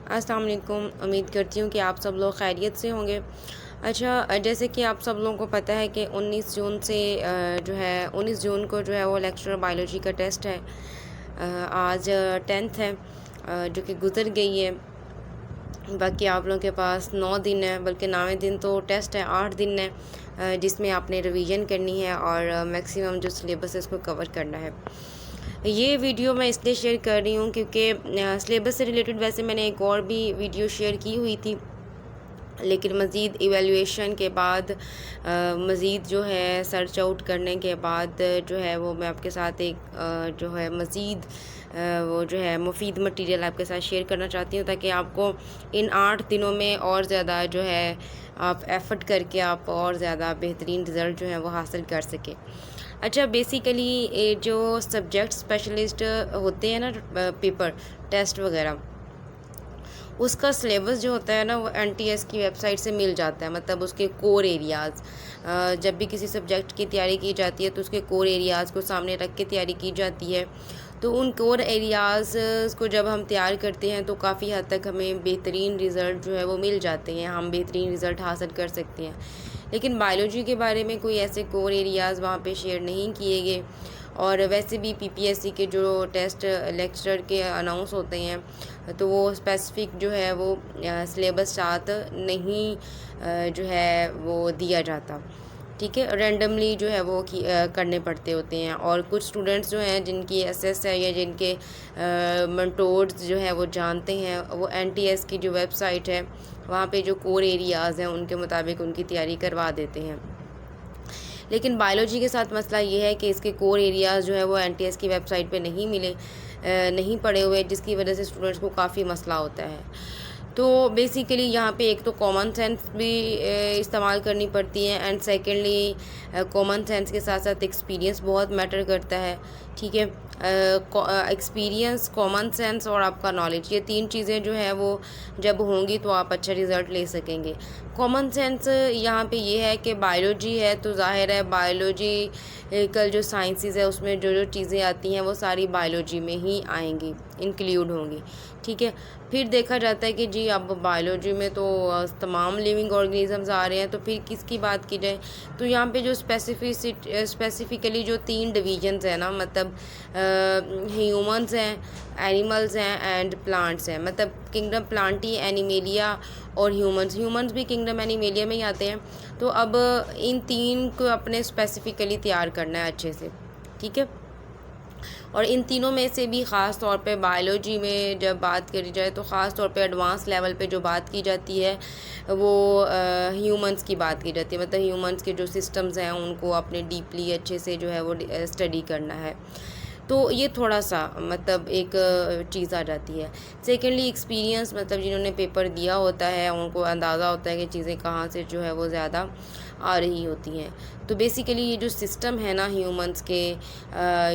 अस्सलाम वालेकुम। उम्मीद करती हूँ कि आप सब लोग खैरियत से होंगे। अच्छा, जैसे कि आप सब लोगों को पता है कि 19 जून से जो है 19 जून को जो है वो लेक्चर बायोलॉजी का टेस्ट है। आज 10th है जो कि गुज़र गई है। बाकी आप लोगों के पास 9 दिन है, बल्कि 9वें दिन तो टेस्ट है, 8 दिन है जिसमें आपने रिवीजन करनी है और मैक्सिमम जो सिलेबस है उसको कवर करना है। ये वीडियो मैं इसलिए शेयर कर रही हूँ क्योंकि सिलेबस से रिलेटेड वैसे मैंने एक और भी वीडियो शेयर की हुई थी, लेकिन मज़ीद इवैल्यूएशन के बाद मज़ीद जो है सर्च आउट करने के बाद जो है वो मैं आपके साथ एक जो है मज़ीद वो जो है मुफीद मटेरियल आपके साथ शेयर करना चाहती हूँ, ताकि आपको इन 8 दिनों में और ज़्यादा जो है आप एफ़र्ट करके आप और ज़्यादा बेहतरीन रिज़ल्ट जो है वो हासिल कर सकें। अच्छा, बेसिकली जो सब्जेक्ट स्पेशलिस्ट होते हैं ना, पेपर टेस्ट वगैरह, उसका सिलेबस जो होता है ना वो एनटीएस की वेबसाइट से मिल जाता है। मतलब उसके कोर एरियाज़, जब भी किसी सब्जेक्ट की तैयारी की जाती है तो उसके कोर एरियाज़ को सामने रख के तैयारी की जाती है। तो उन कोर एरियाज़ को जब हम तैयार करते हैं तो काफ़ी हद तक हमें बेहतरीन रिज़ल्ट जो है वो मिल जाते हैं, हम बेहतरीन रिज़ल्ट हासिल कर सकते हैं। लेकिन बायोलॉजी के बारे में कोई ऐसे कोर एरियाज़ वहाँ पे शेयर नहीं किए गए। और वैसे भी पीपीएससी के जो टेस्ट लेक्चरर के अनाउंस होते हैं तो वो स्पेसिफ़िक जो है वो सिलेबस साथ नहीं जो है वो दिया जाता। ठीक है, रैंडमली जो है वो करने पड़ते होते हैं। और कुछ स्टूडेंट्स जो हैं जिनकी एसएस है या जिनके मेंटोर्स जो है वो जानते हैं, वो एनटीएस की जो वेबसाइट है वहाँ पे जो कोर एरियाज़ हैं उनके मुताबिक उनकी तैयारी करवा देते हैं। लेकिन बायोलॉजी के साथ मसला ये है कि इसके कोर एरियाज़ जो है वो एनटीएस की वेबसाइट पे नहीं मिले, नहीं पड़े हुए, जिसकी वजह से स्टूडेंट्स को काफ़ी मसला होता है। तो बेसिकली यहाँ पे एक तो कॉमन सेंस भी इस्तेमाल करनी पड़ती है, एंड सेकेंडली कॉमन सेंस के साथ साथ एक्सपीरियंस बहुत मैटर करता है। ठीक है, एक्सपीरियंस, कॉमन सेंस और आपका नॉलेज, ये 3 चीज़ें जो है वो जब होंगी तो आप अच्छा रिज़ल्ट ले सकेंगे। कॉमन सेंस यहाँ पे ये है कि बायोलॉजी है तो ज़ाहिर है बायोलॉजी कल जो साइंसेस है उसमें जो जो चीज़ें आती हैं वो सारी बायोलॉजी में ही आएंगी, इंक्लूड होंगी। ठीक है, फिर देखा जाता है कि जी अब बायोलॉजी में तो तमाम लिविंग ऑर्गेनिजम्स आ रहे हैं, तो फिर किसकी बात की जाए। तो यहाँ पे जो स्पेसिफिकली जो 3 डिवीजन्स हैं ना, मतलब ह्यूमंस हैं, एनिमल्स हैं एंड प्लांट्स हैं। मतलब किंगडम प्लांटी, एनिमेलिया और ह्यूमंस भी किंगडम एनिमेलिया में ही आते हैं। तो अब इन 3 को अपने स्पेसिफिकली तैयार करना है अच्छे से। ठीक है, और इन तीनों में से भी ख़ास तौर पे बायोलॉजी में जब बात करी जाए तो ख़ास तौर पे एडवांस लेवल पे जो बात की जाती है वो ह्यूमंस की बात की जाती है। मतलब ह्यूमंस के जो सिस्टम्स हैं उनको अपने डीपली अच्छे से जो है वो स्टडी करना है। तो ये थोड़ा सा मतलब एक चीज़ आ जाती है। सेकेंडली एक्सपीरियंस, मतलब जिन्होंने पेपर दिया होता है उनको अंदाज़ा होता है कि चीज़ें कहाँ से जो है वो ज़्यादा आ रही होती हैं। तो बेसिकली ये जो सिस्टम है ना ह्यूमंस के,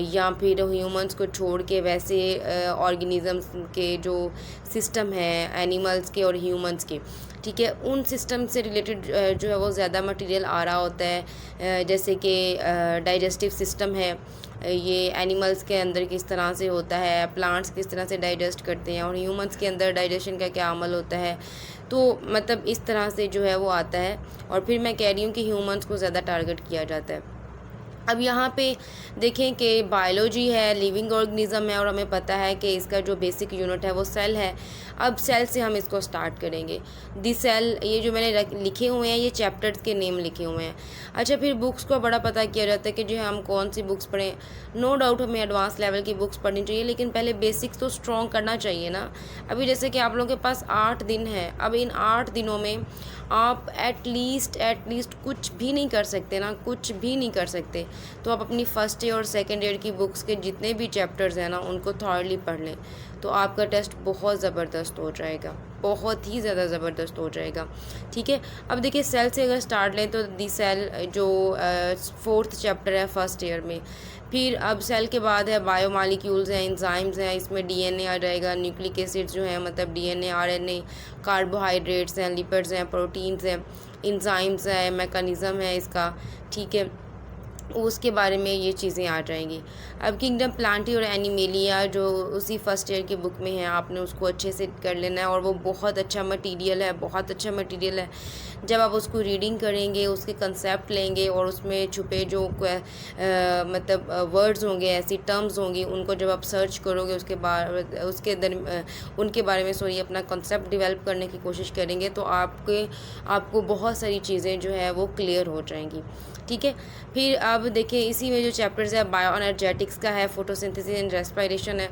या फिर ह्यूमंस को छोड़ के वैसे ऑर्गेनिज़म्स के जो सिस्टम है एनिमल्स के और ह्यूमंस के, ठीक है, उन सिस्टम से रिलेटेड जो है वो ज़्यादा मटेरियल आ रहा होता है। जैसे कि डाइजेस्टिव सिस्टम है, ये एनिमल्स के अंदर किस तरह से होता है, प्लांट्स किस तरह से डाइजेस्ट करते हैं और ह्यूमंस के अंदर डाइजेशन का क्या अमल होता है। तो मतलब इस तरह से जो है वो आता है। और फिर मैं कह रही हूँ कि ह्यूमंस को ज़्यादा टारगेट किया जाता है। अब यहाँ पे देखें कि बायोलॉजी है, लिविंग ऑर्गेनिज़म है, और हमें पता है कि इसका जो बेसिक यूनिट है वो सेल है। अब सेल से हम इसको स्टार्ट करेंगे। दी सेल, ये जो मैंने लिखे हुए हैं ये चैप्टर्स के नेम लिखे हुए हैं। अच्छा, फिर बुक्स को बड़ा पता किया जाता है कि जो हम कौन सी बुक्स पढ़ें। नो डाउट हमें एडवांस लेवल की बुक्स पढ़नी चाहिए, लेकिन पहले बेसिक्स तो स्ट्रॉन्ग करना चाहिए ना। अभी जैसे कि आप लोगों के पास 8 दिन है, अब इन 8 दिनों में आप एटलीस्ट कुछ भी नहीं कर सकते ना, कुछ भी नहीं कर सकते। तो आप अपनी फर्स्ट ईयर और सेकेंड ईयर की बुक्स के जितने भी चैप्टर्स हैं ना उनको थॉरली पढ़ लें, तो आपका टेस्ट बहुत ज़बरदस्त हो जाएगा, बहुत ही ज़्यादा ज़बरदस्त हो जाएगा। ठीक है, अब देखिए सेल से अगर स्टार्ट लें तो दी सेल जो 4th चैप्टर है फर्स्ट ईयर में। फिर अब सेल के बाद है बायोमॉलिक्यूल्स हैं, एंजाइम्स हैं, इसमें डीएनए आ जाएगा, न्यूक्लिक एसिड्स जो हैं मतलब डीएनए, आरएनए, कार्बोहाइड्रेट्स हैं, लिपिड्स हैं, प्रोटीन्स हैं, एंजाइम्स है, मैकेनिज़्म है इसका। ठीक है, उसके बारे में ये चीज़ें आ जाएंगी। अब किंगडम प्लांटी और एनिमेलिया जो उसी फर्स्ट ईयर की बुक में है, आपने उसको अच्छे से कर लेना है और वो बहुत अच्छा मटेरियल है, बहुत अच्छा मटेरियल है। जब आप उसको रीडिंग करेंगे, उसके कंसेप्ट लेंगे और उसमें छुपे जो मतलब वर्ड्स होंगे, ऐसी टर्म्स होंगी, उनको जब आप सर्च करोगे उनके बारे में अपना कंसेप्ट डेवलप करने की कोशिश करेंगे तो आपको बहुत सारी चीज़ें जो है वो क्लियर हो जाएंगी। ठीक है, फिर अब देखिए इसी में जो चैप्टर्स है बायो एनर्जेटिक्स का है, फोटोसिंथेसिस एंड रेस्पिरेशन है।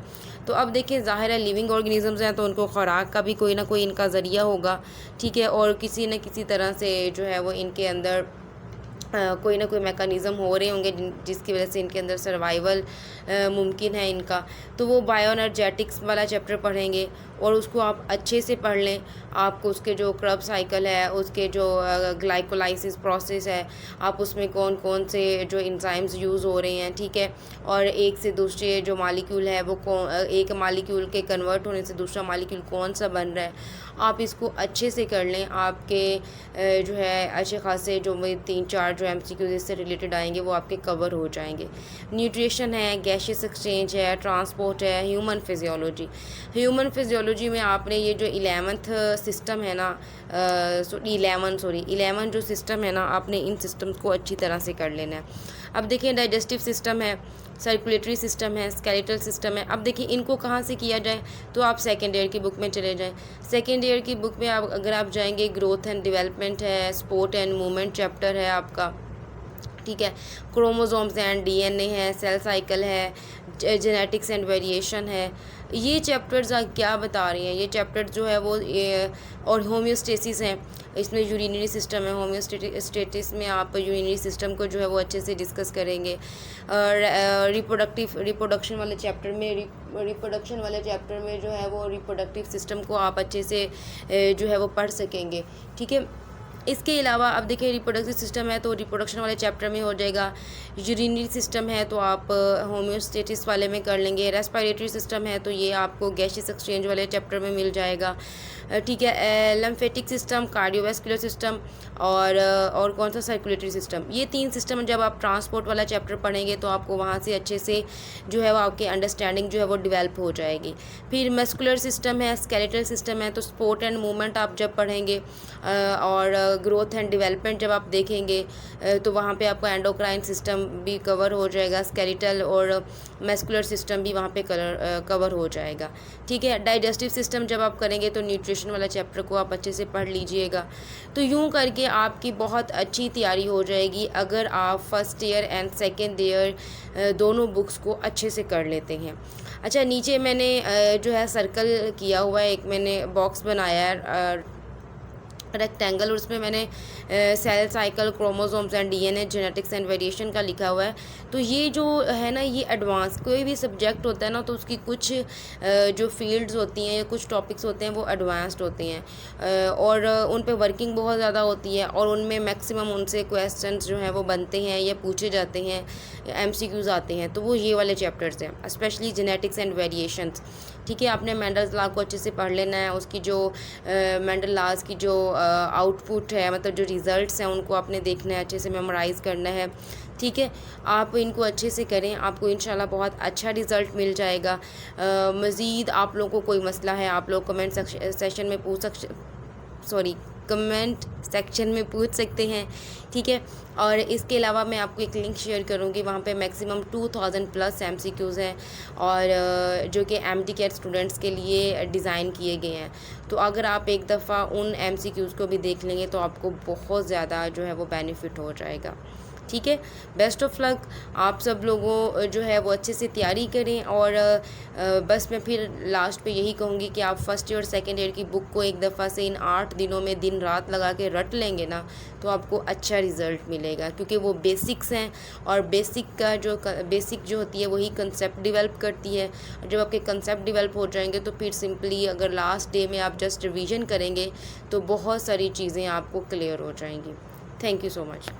तो अब देखिए ज़ाहिर है लिविंग ऑर्गेनिजम्स हैं तो उनको खुराक का भी कोई ना कोई इनका ज़रिया होगा। ठीक है, और किसी न किसी तरह से जो है वो इनके अंदर कोई ना कोई मैकेनिज़्म हो रहे होंगे जिसकी वजह से इनके अंदर सर्वाइवल मुमकिन है इनका। तो वो बायो एनर्जेटिक्स वाला चैप्टर पढ़ेंगे और उसको आप अच्छे से पढ़ लें। आपको उसके जो क्रब साइकिल है, उसके जो ग्लाइकोलाइसिस प्रोसेस है, आप उसमें कौन कौन से जो एंजाइम्स यूज़ हो रहे हैं, ठीक है, और एक से दूसरे जो मालिक्यूल है वो एक मालिक्यूल के कन्वर्ट होने से दूसरा मालिक्यूल कौन सा बन रहा है, आप इसको अच्छे से कर लें। आपके जो है अच्छे खासे जो 3-4 जो MCQs इससे रिलेटेड आएंगे वो आपके कवर हो जाएंगे। न्यूट्रिशन है, गैशियस एक्सचेंज है, ट्रांसपोर्ट है, ह्यूमन फिजियोलॉजी। ह्यूमन फिजियोलॉजी में आपने ये जो 11th सिस्टम है ना, 11 जो सिस्टम है ना, आपने इन सिस्टम्स को अच्छी तरह से कर लेना है। अब देखिए डाइजेस्टिव सिस्टम है, सर्कुलेटरी सिस्टम है, स्केलेटल सिस्टम है। अब देखिए इनको कहाँ से किया जाए, तो आप सेकेंड ईयर की बुक में चले जाएं। सेकेंड ईयर की बुक में अगर आप जाएंगे, ग्रोथ एंड डेवलपमेंट है, स्पोर्ट एंड मूवमेंट चैप्टर है आपका, ठीक है, क्रोमोसोम्स एंड DNA है, सेल साइकिल है, जेनेटिक्स एंड वेरिएशन है। ये चैप्टर्स क्या बता रही हैं, ये चैप्टर्स जो है वो और होम्योस्टेसिस हैं, इसमें यूरिनरी सिस्टम है। होम्योस्टेटिस में आप यूरिनरी सिस्टम को जो है वो अच्छे से डिस्कस करेंगे। रिप्रोडक्शन वाले चैप्टर में जो है वो रिप्रोडक्टिव सिस्टम को आप अच्छे से जो है वो पढ़ सकेंगे। ठीक है, इसके अलावा अब देखिए रिप्रोडक्टिव सिस्टम है तो रिप्रोडक्शन वाले चैप्टर में हो जाएगा। यूरिनरी सिस्टम है तो आप होम्योस्टेटिस वाले में कर लेंगे। रेस्पिरेटरी सिस्टम है तो ये आपको गैशियस एक्सचेंज वाले चैप्टर में मिल जाएगा। ठीक है, लिम्फेटिक सिस्टम, कार्डियोवैस्कुलर सिस्टम और कौन सा सर्कुलेटरी सिस्टम, ये 3 सिस्टम जब आप ट्रांसपोर्ट वाला चैप्टर पढ़ेंगे तो आपको वहाँ से अच्छे से जो है वो आपकी अंडरस्टैंडिंग जो है वो डेवलप हो जाएगी। फिर मस्कुलर सिस्टम है, स्केलेटल सिस्टम है, तो स्पोर्ट एंड मूवमेंट आप जब पढ़ेंगे और ग्रोथ एंड डेवलपमेंट जब आप देखेंगे तो वहाँ पे आपका एंडोक्राइन सिस्टम भी कवर हो जाएगा, स्केलेटल और मस्कुलर सिस्टम भी वहाँ पे कवर हो जाएगा। ठीक है, डाइजेस्टिव सिस्टम जब आप करेंगे तो न्यूट्रिशन वाला चैप्टर को आप अच्छे से पढ़ लीजिएगा। तो यूँ करके आपकी बहुत अच्छी तैयारी हो जाएगी अगर आप first year and second year दोनों बुक्स को अच्छे से कर लेते हैं। अच्छा, नीचे मैंने जो है सर्कल किया हुआ है, एक मैंने बॉक्स बनाया है रेक्टेंगल, और उसमें मैंने cell cycle, chromosomes and DNA, genetics and variation का लिखा हुआ है। तो ये जो है ना, ये एडवांस कोई भी सब्जेक्ट होता है ना तो उसकी कुछ जो फील्ड्स होती हैं या कुछ टॉपिक्स होते हैं वो एडवांस्ड होते हैं और उन पे वर्किंग बहुत ज़्यादा होती है और उनमें मैक्सिमम उनसे क्वेश्चंस जो हैं वो बनते हैं या पूछे जाते हैं, MCQs आते हैं। तो वो ये वाले चैप्टर्स हैं, स्पेशली जेनेटिक्स एंड वेरिएशंस। ठीक है, आपने मेंडल्स लॉ को अच्छे से पढ़ लेना है। उसकी जो मेंडल लॉज की जो आउटपुट है, मतलब जो रिज़ल्ट्स हैं, उनको आपने देखना है, अच्छे से मेमोराइज़ करना है। ठीक है, आप इनको अच्छे से करें, आपको इंशाल्लाह बहुत अच्छा रिज़ल्ट मिल जाएगा। मज़ीद आप लोगों को कोई मसला है, आप लोग कमेंट सेक्शन में पूछ सकते हैं। ठीक है, और इसके अलावा मैं आपको एक लिंक शेयर करूँगी, वहाँ पे मैक्सिमम 2000+ MCQs हैं और जो कि MD-CAT स्टूडेंट्स के लिए डिज़ाइन किए गए हैं। तो अगर आप एक दफ़ा उन MCQs को भी देख लेंगे तो आपको बहुत ज़्यादा जो है वो बेनिफिट हो जाएगा। ठीक है, बेस्ट ऑफ लक। आप सब लोगों जो है वो अच्छे से तैयारी करें और बस मैं फिर लास्ट पे यही कहूँगी कि आप फर्स्ट ईयर और सेकेंड ईयर की बुक को एक दफ़ा से इन 8 दिनों में दिन रात लगा के रट लेंगे ना तो आपको अच्छा रिज़ल्ट मिलेगा, क्योंकि वो बेसिक्स हैं और बेसिक जो होती है वही कंसेप्ट डेवलप करती है। जब आपके कंसेप्ट डेवलप हो जाएंगे तो फिर सिंपली अगर लास्ट डे में आप जस्ट रिवीजन करेंगे तो बहुत सारी चीज़ें आपको क्लियर हो जाएंगी। Thank you so much.